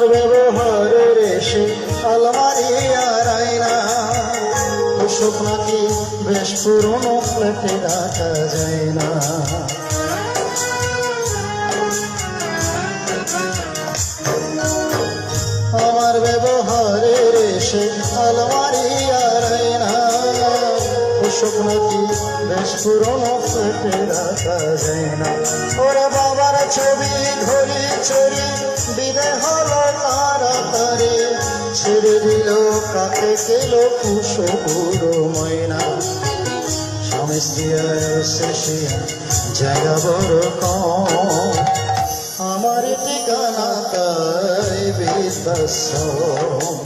আমার ব্যবহারের এসে আলমারি আর আয়না অসুখ নাকি বেশ পুরনো ফ্ল্যাটে রাখা যায় না। আমার ব্যবহারের এসে আলমারি আর আয়না অসুখ নাকি বেশ পুরনো ফ্ল্যাটে রাখা যায় না। ওরা বাবার ছবি ঘড়ি চড়ি বিদায় হলো তাড়াতাড়ি, ছেড়ে দিল কাকে গেল কুশো বুড়ো ময়না। স্বামী স্ত্রীর শেষে জায়গা বড় কম, আমার ঠিকানা তাই বৃদ্ধাশ্রম,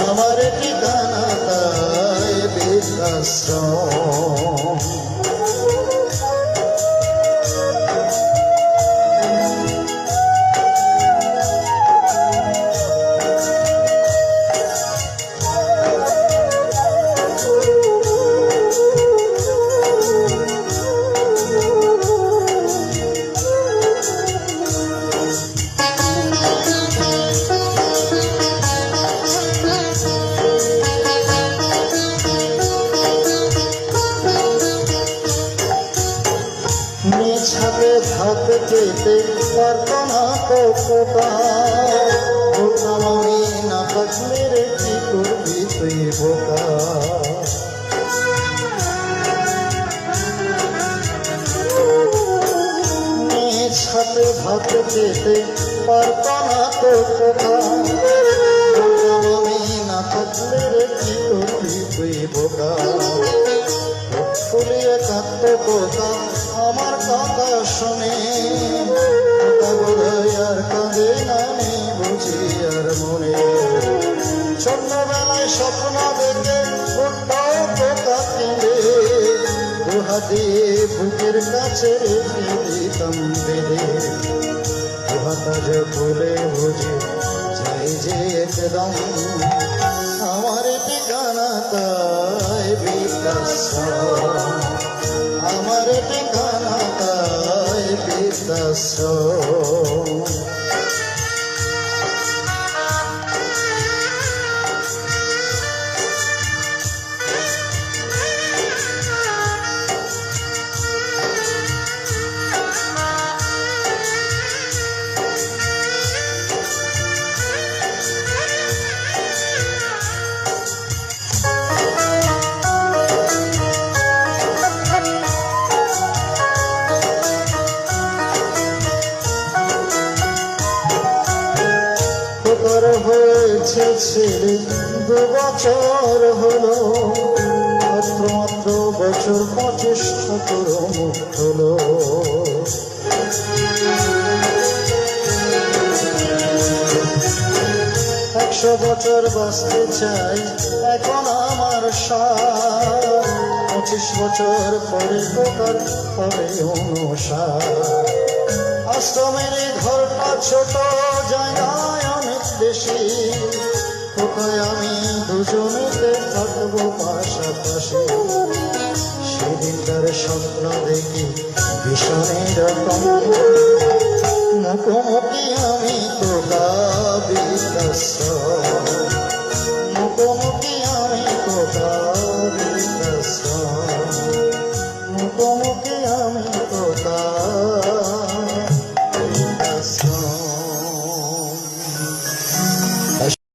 আমার ঠিকানা তাই বৃদ্ধাশ্রম। ছাদে ভাত খেতে পারতো না কতটা, বলতাম আমি না থাকলে রে কি করবি তুই বোকা। ছাদে ভাত খেতে পারতো না কতটা, বলতাম আমি না থাকলে রে কি করবি তুই বোকা। ফুলিয়ে কাঁদতো পোকা আমার কথা শুনে, বোধহয় আর কাঁদে না বুঝি আর মনে। ছোটবেলায় স্বপ্ন দেখে উঠতাও পোকা কেঁদে, দুহাত দিয়ে বুকের কাছে রেখে দিতাম বেঁধে। দুহাত আজ ভুলে বুঝে যাই যে একদম, আমার ঠিকানা তাই বৃদ্ধাশ্রম, আমার ঠিকানা তাই বৃদ্ধাশ্রম। হয়েছে ছেলে 2 বছর হলো, মাত্র বছর 25 মুখ হলো। 100 বছর বাঁচতে চাই এখন আমার সার, 25 বছর পরে কোথার হবে অনুসার। আশ্রমের ঘরটা ছোট, জায়গায় অনেক বেশি, কোথায় আমি দুজনেতে থাকবো পাশাপাশি। সেদিনকার স্বপ্ন দেখি ভীষণের রকম, মুখোমুখি আমি তোকা বৃদ্ধাশ্রম, মুখোমুখি আমি তোকা